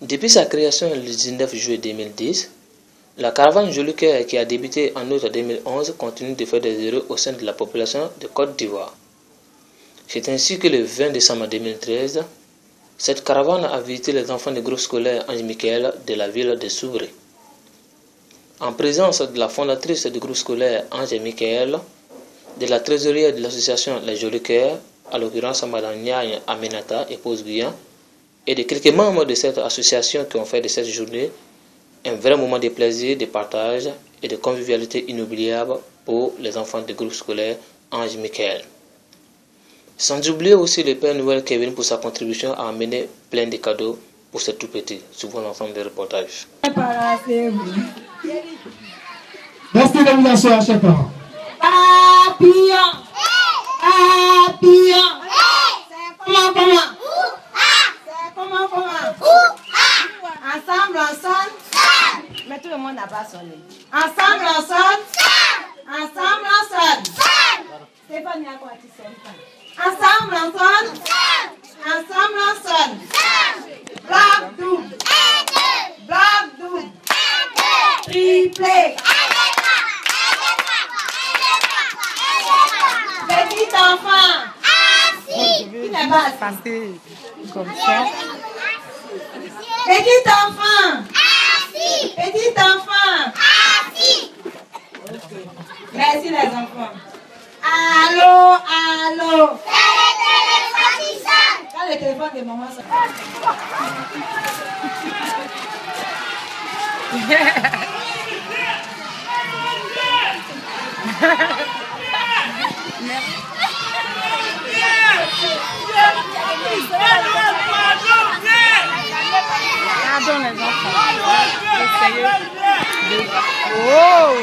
Depuis sa création le 19 juillet 2010, la caravane Joli Cœur qui a débuté en août 2011 continue de faire des heureux au sein de la population de Côte d'Ivoire. C'est ainsi que le 20 décembre 2013, cette caravane a visité les enfants du groupe scolaire Ange Michael de la ville de Soubré. En présence de la fondatrice du groupe scolaire Ange Michael, de la trésorière de l'association Les Jolis Cœurs, à l'occurrence Madame Niagne Aminata, épouse Guyan, et de quelques membres de cette association qui ont fait de cette journée un vrai moment de plaisir, de partage et de convivialité inoubliable pour les enfants du groupe scolaire Ange Michael. Sans oublier aussi le Père Noël Kevin pour sa contribution à amener plein de cadeaux pour ces tout petits. Souvent l'ensemble des reportages. Merci de à chaque parent. Papillon. Papillon. C'est comment Ensemble, ensemble. Mais tout le monde n'a pas sonné. Ensemble, ensemble. Ensemble, ensemble. Stéphanie, à quoi tu sonnes pas? Ensemble, ensemble. Ensemble, ensemble. Bloc double. Bloc double. Triplé. Petit enfant. Qui n'est pas assis? Comme ça. Petit enfant. Petit enfant. Merci les enfants. Allô, allô. Quand le téléphone de maman sonne. Regardons les enfants. Essayez. Oh!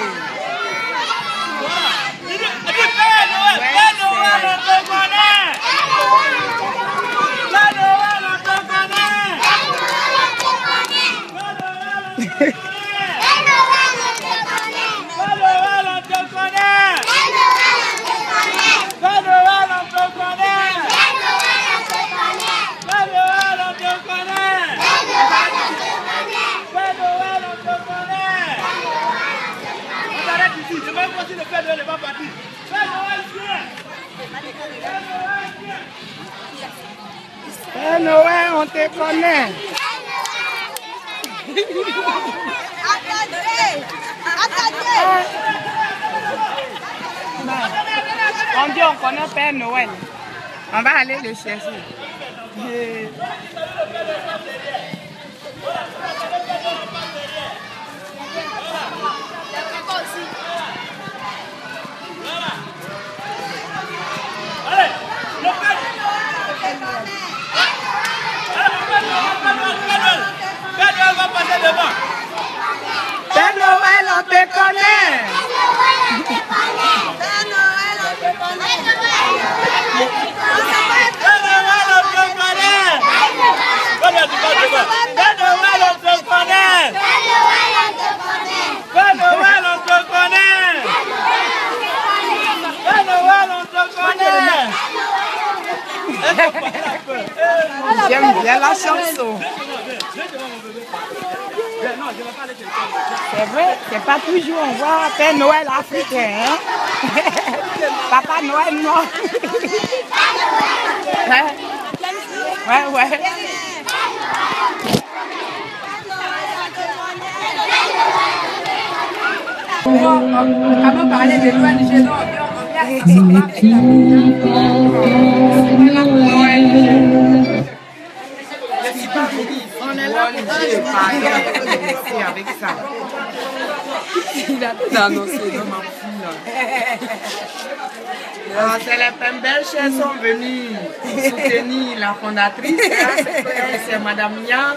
Père Noël, on te connaît. On dit on connaît Père Noël. On va aller le chercher. Père Noël, on te connaît. Père Noël, on te connaît. Père Noël, on te connaît. Père Noël, on te connaît. Père Noël, on te connaît. Père Noël, on te connaît. Père Noël, on te connaît. J'aime bien la chanson. C'est vrai, c'est pas toujours on voit Père Noël africain, hein? Papa Noël noir. Ouais, ouais. On va parler de Noël chez nous. On est là pour avec ça. Il a tout annoncé dans ma fille. C'est les belles chers sont venus soutenir la fondatrice. C'est Madame Nia.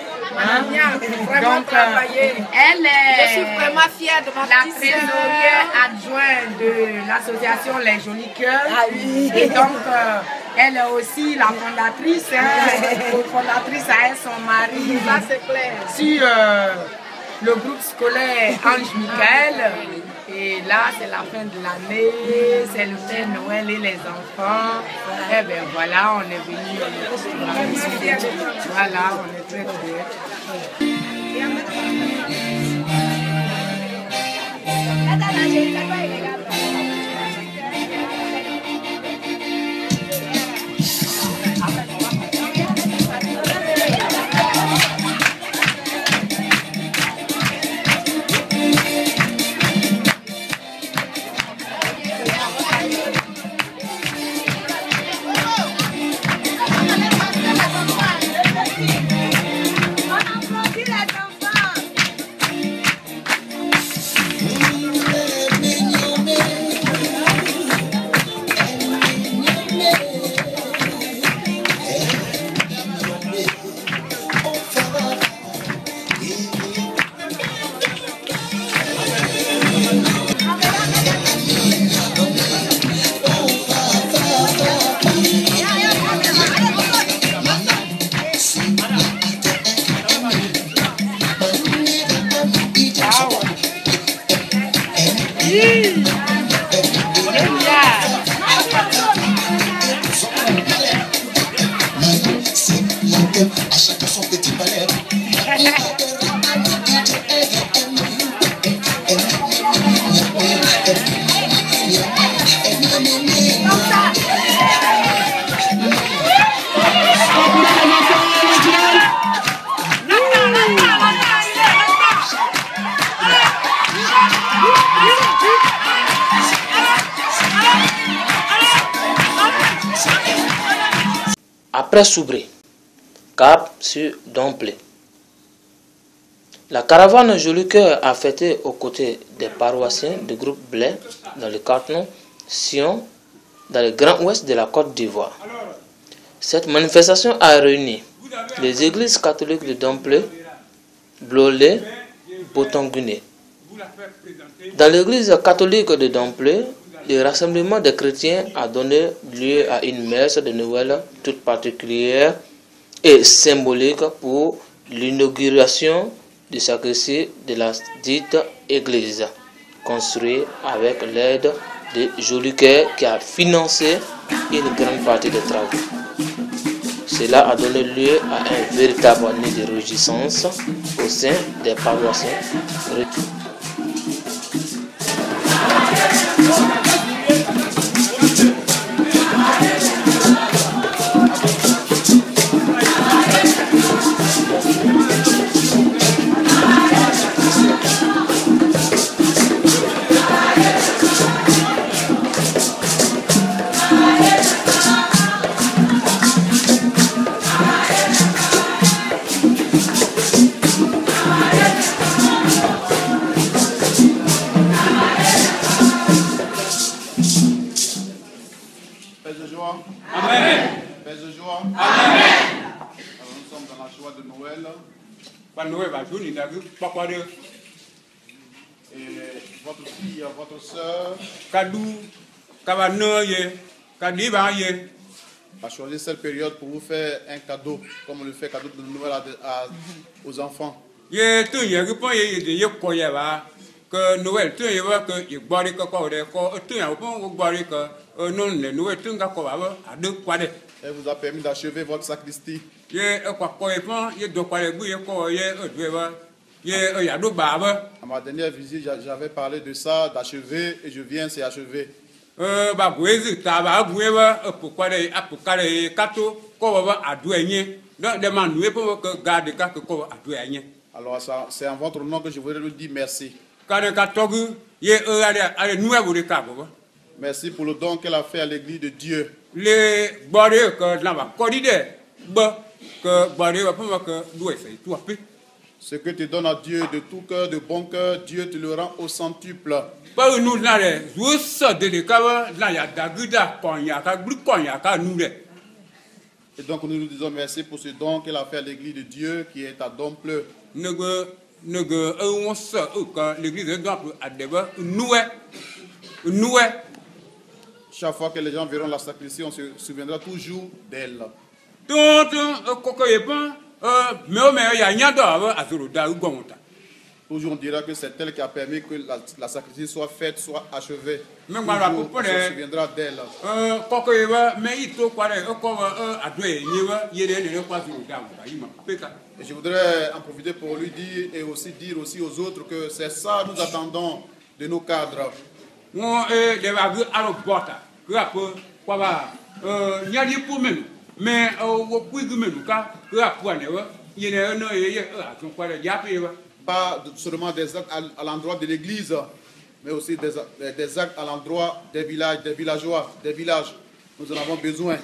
Donc, elle est je suis vraiment fière de ma la trésorière adjointe de l'association Les Jolis Cœurs. Ah oui. Et donc, elle est aussi la fondatrice. La fondatrice a son mari. Ça, c'est clair. Sur le groupe scolaire Ange Michael. Et là, c'est la fin de l'année, c'est le Père Noël et les enfants. Et bien voilà, on est venu. Voilà, on est très fiers. Après Soubré, cap sur Domplé. La caravane Joli Cœur a fêté aux côtés des paroissiens du groupe Blé dans le canton Sion, dans le Grand Ouest de la Côte d'Ivoire. Cette manifestation a réuni les églises catholiques de Domplé, Blolé, Botonguné. Dans l'église catholique de Domplé, le rassemblement des chrétiens a donné lieu à une messe de Noël toute particulière et symbolique pour l'inauguration du sacristie de la dite église, construite avec l'aide de Joli Cœur qui a financé une grande partie des travaux. Cela a donné lieu à un véritable nid de réjouissance au sein des paroissiens. Et votre fille, votre soeur a choisi cette période pour vous faire un cadeau, comme on le fait cadeau de Noël aux enfants. Elle vous a permis d'achever votre sacristie. À ma dernière visite, j'avais parlé de ça, d'achever, et je viens, c'est achevé. Alors, c'est en votre nom que je voudrais lui dire merci. Merci pour le don qu'elle a fait à l'église de Dieu. Ce que tu donnes à Dieu de tout cœur, de bon cœur, Dieu te le rend au centuple. Et donc nous nous disons merci pour ce don qu'elle a fait à l'église de Dieu qui est à Domplé. Chaque fois que les gens verront la sacristie, on se souviendra toujours d'elle. Toujours on dira que c'est elle qui a permis que la sacristie soit faite, soit achevée. Mais toujours, on se souviendra d'elle. Et je voudrais en profiter pour lui dire et aussi dire aussi aux autres que c'est ça nous attendons de nos cadres. Pas seulement des actes à l'endroit de l'église, mais aussi des actes à l'endroit des villages, des villageois, des villages. Nous en avons besoin.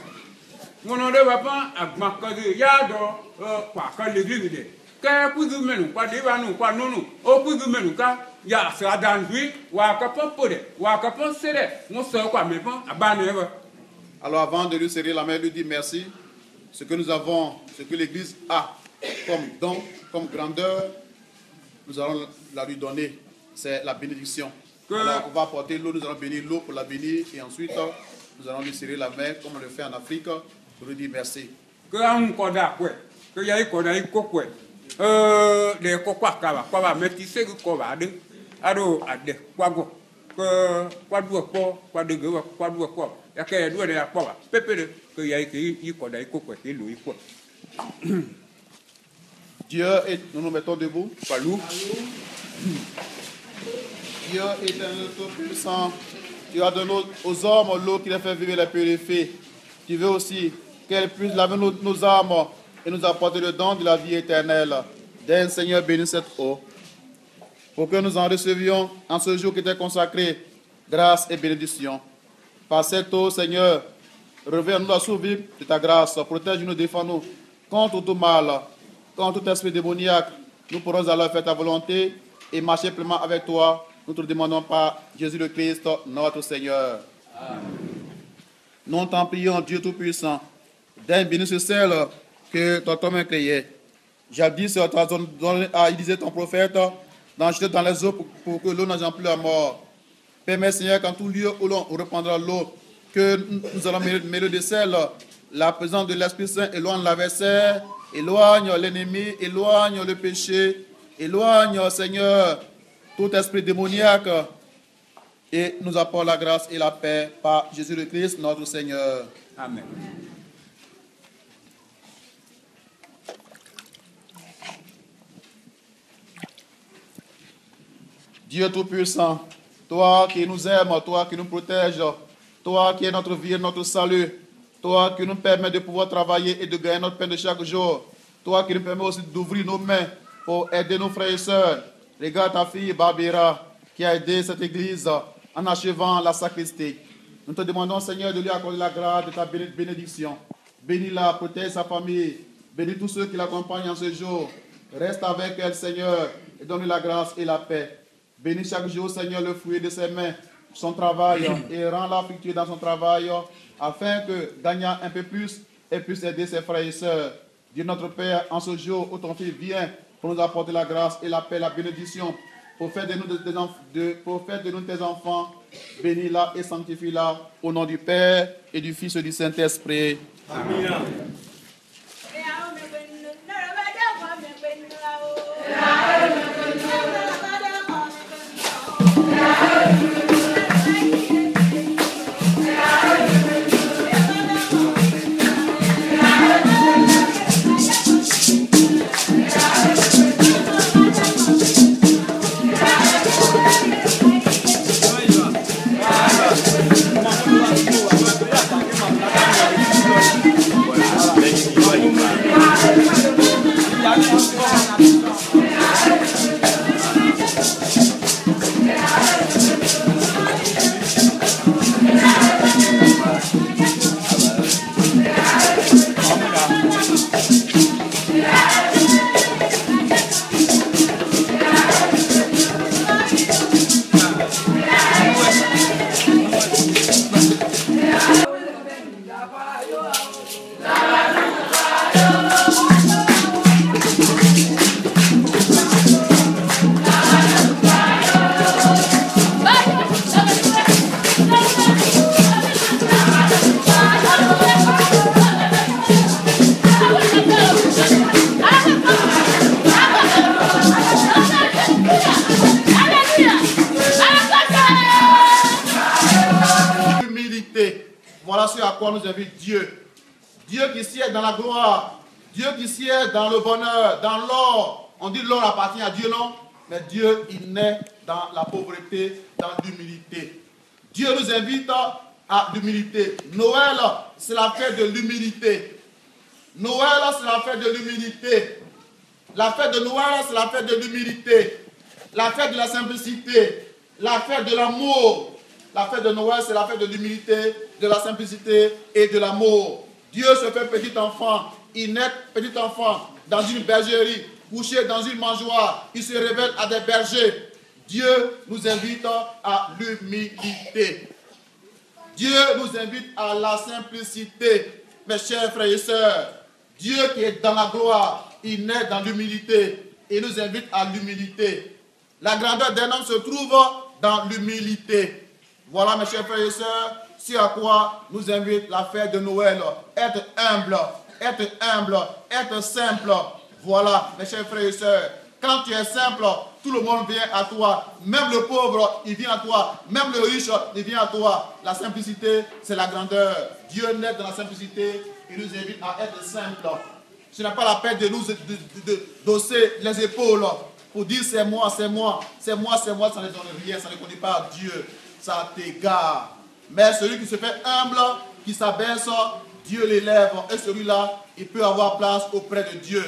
Alors avant de lui serrer la main, lui dire merci. Ce que nous avons, ce que l'église a comme don, comme grandeur, nous allons la lui donner. C'est la bénédiction. Alors on va apporter l'eau, nous allons bénir l'eau pour la bénir et ensuite nous allons lui serrer la main comme on le fait en Afrique pour lui dire merci. Dieu est, nous nous mettons debout. Dieu est un tout-puissant. Tu as donné aux hommes l'eau qui les fait vivre et les purifier. Tu veux aussi qu'elle puisse laver nos âmes et nous apporter le don de la vie éternelle. Donne, Seigneur, bénis cette eau, pour que nous en recevions en ce jour qui était consacré, grâce et bénédiction. Par cette eau, Seigneur, reviens-nous la survie de ta grâce. Protège-nous, défends-nous contre tout mal, contre tout esprit démoniaque. Nous pourrons alors faire ta volonté et marcher pleinement avec toi. Nous te le demandons par Jésus le Christ, notre Seigneur. Amen. Nous t'en prions, Dieu Tout-Puissant, d'aide béni sur celle que ton homme a créée. Jadis, tu as donné à Élisée ton prophète d'en jeter dans les eaux pour que l'eau n'engendre plus la mort. Permets, Seigneur, qu'en tout lieu où l'on reprendra l'eau, que nous allons mêler de sel, la présence de l'Esprit Saint éloigne l'adversaire, éloigne l'ennemi, éloigne le péché, éloigne, Seigneur, tout esprit démoniaque, et nous apporte la grâce et la paix par Jésus le Christ, notre Seigneur. Amen. Dieu Tout-Puissant, toi qui nous aimes, toi qui nous protèges, toi qui es notre vie et notre salut, toi qui nous permets de pouvoir travailler et de gagner notre pain de chaque jour, toi qui nous permets aussi d'ouvrir nos mains pour aider nos frères et sœurs. Regarde ta fille Barbara qui a aidé cette église en achevant la sacristie. Nous te demandons, Seigneur, de lui accorder la grâce de ta bénédiction. Bénis-la, protège sa famille, bénis tous ceux qui l'accompagnent en ce jour. Reste avec elle, Seigneur, et donne-lui la grâce et la paix. Bénis chaque jour, Seigneur, le fruit de ses mains, son travail, et rends-la fructueuse dans son travail, afin que, gagnant un peu plus, elle puisse aider ses frères et sœurs. Dieu notre Père, en ce jour où ton Fils vient pour nous apporter la grâce et la paix, la bénédiction, pour faire de nous tes enfants, bénis-la et sanctifie-la au nom du Père et du Fils et du Saint-Esprit. Amen. Voilà ce à quoi nous invite Dieu. Dieu qui siège dans la gloire, Dieu qui siège dans le bonheur, dans l'or. On dit l'or appartient à Dieu, non? Mais Dieu, il naît dans la pauvreté, dans l'humilité. Dieu nous invite à l'humilité. Noël, c'est la fête de l'humilité. Noël, c'est la fête de l'humilité. La fête de Noël, c'est la fête de l'humilité. La fête de la simplicité. La fête de l'amour. La fête de Noël, c'est la fête de l'humilité, de la simplicité et de l'amour. Dieu se fait petit enfant. Il naît petit enfant dans une bergerie, couché dans une mangeoire. Il se révèle à des bergers. Dieu nous invite à l'humilité. Dieu nous invite à la simplicité. Mes chers frères et sœurs, Dieu qui est dans la gloire, il naît dans l'humilité. Il nous invite à l'humilité. La grandeur d'un homme se trouve dans l'humilité. Voilà, mes chers frères et sœurs, c'est à quoi nous invite la fête de Noël. Être humble, être simple. Voilà, mes chers frères et sœurs, quand tu es simple, tout le monde vient à toi. Même le pauvre, il vient à toi. Même le riche, il vient à toi. La simplicité, c'est la grandeur. Dieu naît dans la simplicité. Il nous invite à être simple. Ce n'est pas la peine de nous d'osser les épaules pour dire c'est moi, ça ne donne rien, ça ne connaît pas Dieu. Ça t'égare. Mais celui qui se fait humble, qui s'abaisse, Dieu l'élève. Et celui-là, il peut avoir place auprès de Dieu.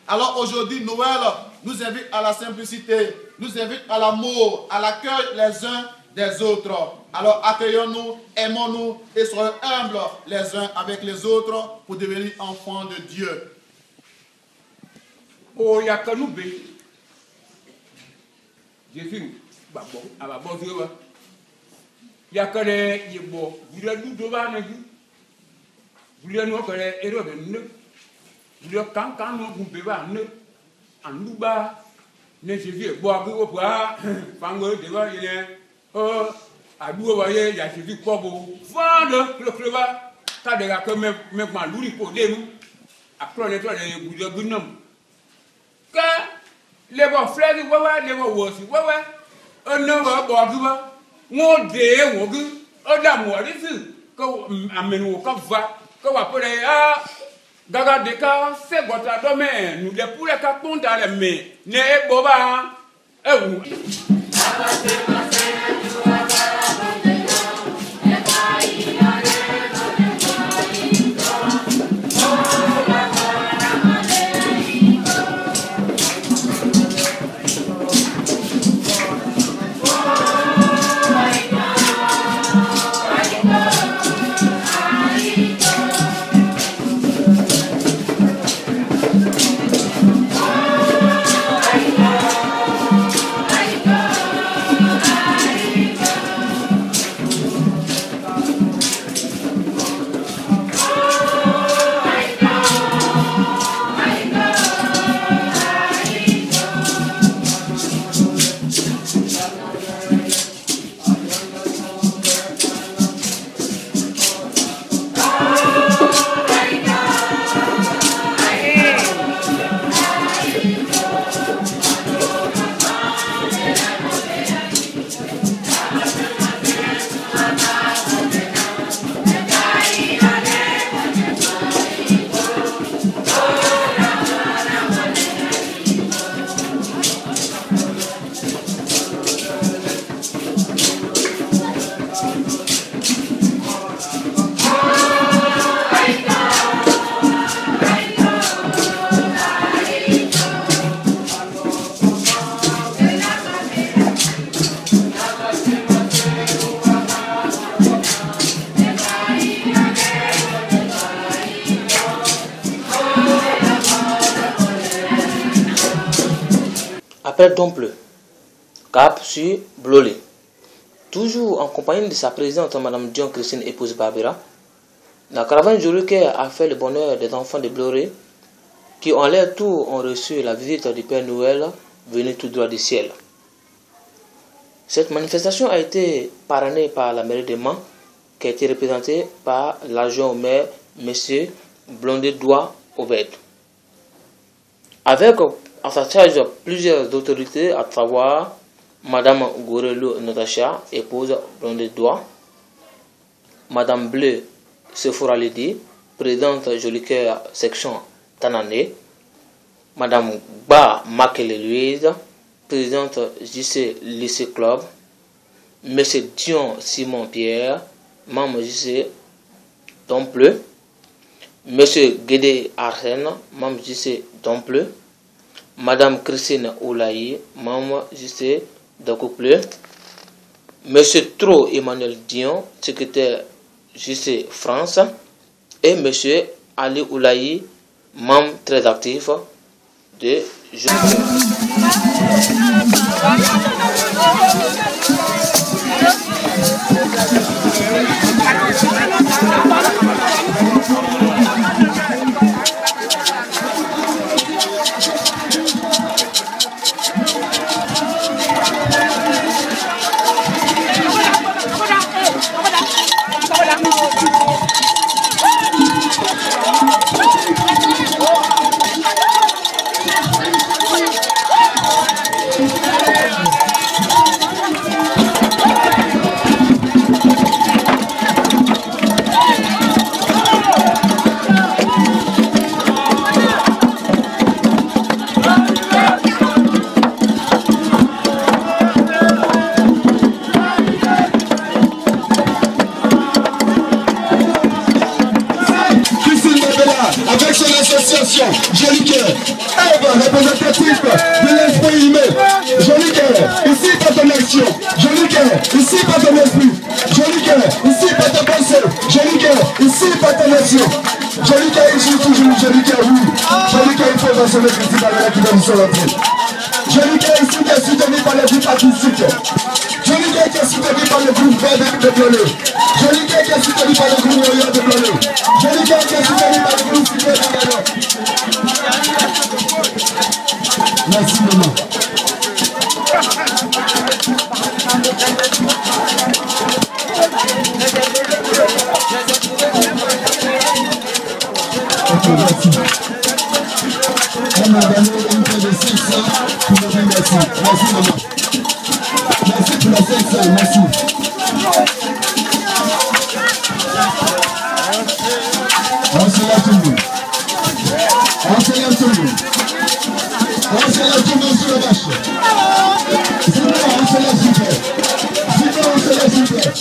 Alors aujourd'hui, Noël nous invite à la simplicité, nous invite à l'amour, à l'accueil les uns des autres. Alors accueillons-nous, aimons-nous et soyons humbles les uns avec les autres pour devenir enfants de Dieu. Oh, il y a que nous, Jésus, il y a que les yébo, vous êtes nous devant nous, vous êtes nous que les héros de nous, vous êtes quand nous bébés en nous bas, les Jésus, bois, vous bois, fango, devant, il est, oh, à nous, vous voyez, il y a Jésus, quoi, vous, vendre le cleva, t'as déjà que même ma louis pour des nous, après les toits, les bouts de bonhomme. Que les bons frères, les bons aussi, un homme à boire. Mon Dieu, mon Dieu, on a moi ici. Quand amène au cap va, quand on appelle gaga de cas, c'est votre domaine. Nous les poules qui comptent dans les mains. N'est boba. Après Domple, cap sur Blolé. Toujours en compagnie de sa présidente, Mme Dion Christine, épouse Barbara, la caravane Joliquet a fait le bonheur des enfants de Bloré qui, en leur tour, ont reçu la visite du Père Noël venu tout droit du ciel. Cette manifestation a été parrainée par la mairie de Mans, qui a été représentée par l'adjoint au maire, M. Blondé-Doigt Obed. Avec à sa charge plusieurs autorités, à savoir Madame Gorelo Natacha, épouse Blondé-Doigt, Madame Bleu Sephora Lidi, présidente Jolicoeur section Tanané, Madame Ba Makele Louise, présidente JC Lycée Club, Monsieur Dion Simon Pierre, membre JC Dompleu, Monsieur Guédé Arsène, membre JC Dompleu, Madame Christine Oulaï, membre JC Docoupleu, Monsieur Tro Emmanuel Dion, secrétaire JC France, et Monsieur Ali Oulaï, membre très actif de Jolicoeur. Avec son association Jolicoeur, œuvre représentative de l'esprit humain. Jolicoeur, ici par ton action. Jolicoeur, ici par ton esprit. Jolicoeur, ici par ta pensée. Jolicoeur, ici par ta nation. Jolicoeur, ici toujours Jolicoeur, oui. Jolicoeur, il faut mentionner le principal de la qui va nous sortir. Jolicoeur, ici qui est soutenu par les groupes artistiques. Jolicoeur qui est soutenu par le groupe Vert de Bloneux. Jolicoeur qui est soutenu par le groupe Royal de Bloneux. Jolicoeur qui est soutenu par le groupe Super de Bloneux. Merci maman. Ok, merci. On m'a donné une fois de 600 pour me dire merci. Merci maman. Merci pour la 500, merci. On se lève tout le monde. On se lève tout le monde. On se lève tout le monde sur la vache. Sinon, on se lève super. Sinon, on se lève super.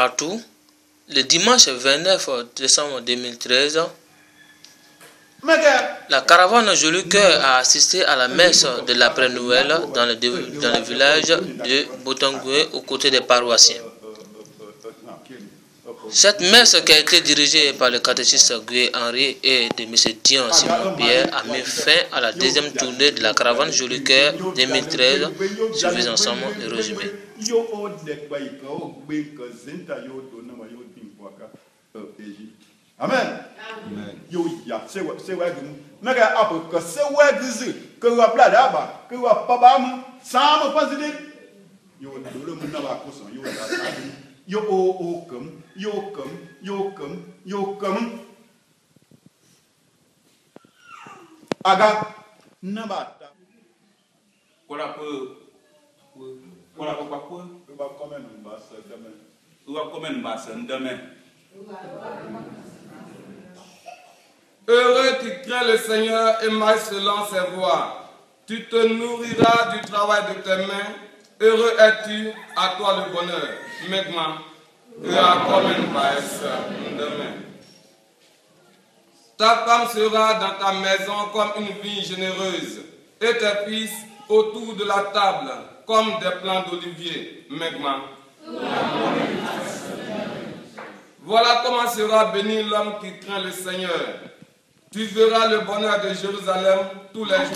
partout, le dimanche 29 décembre 2013, la caravane Joli Cœur a assisté à la messe de l'après-Noël dans le village de Botangoué aux côtés des paroissiens. Cette messe qui a été dirigée par le catéchiste Guy Henri et de M. Dion Simon Pierre a mis fin à la deuxième tournée de la caravane Joli Cœur 2013. Suivez ensemble le résumé. Amen. Yo ya se wa gu na ga apo ko se wa gu ko wa blada ba ko wa papa mu sam pasidi yo do mu na ba ko so yo da sa yo o kam aga na ba ta Kola ba komen ba sa demain wa komen ba sa demain. Heureux qui craint le Seigneur et marche selon ses voies. Tu te nourriras du travail de tes mains. Heureux es-tu, à toi le bonheur. Maintenant, et à comme demain. Ta femme sera dans ta maison comme une vigne généreuse, et tes fils autour de la table comme des plants d'olivier. Maintenant. Voilà comment sera béni l'homme qui craint le Seigneur. Tu verras le bonheur de Jérusalem tous les jours.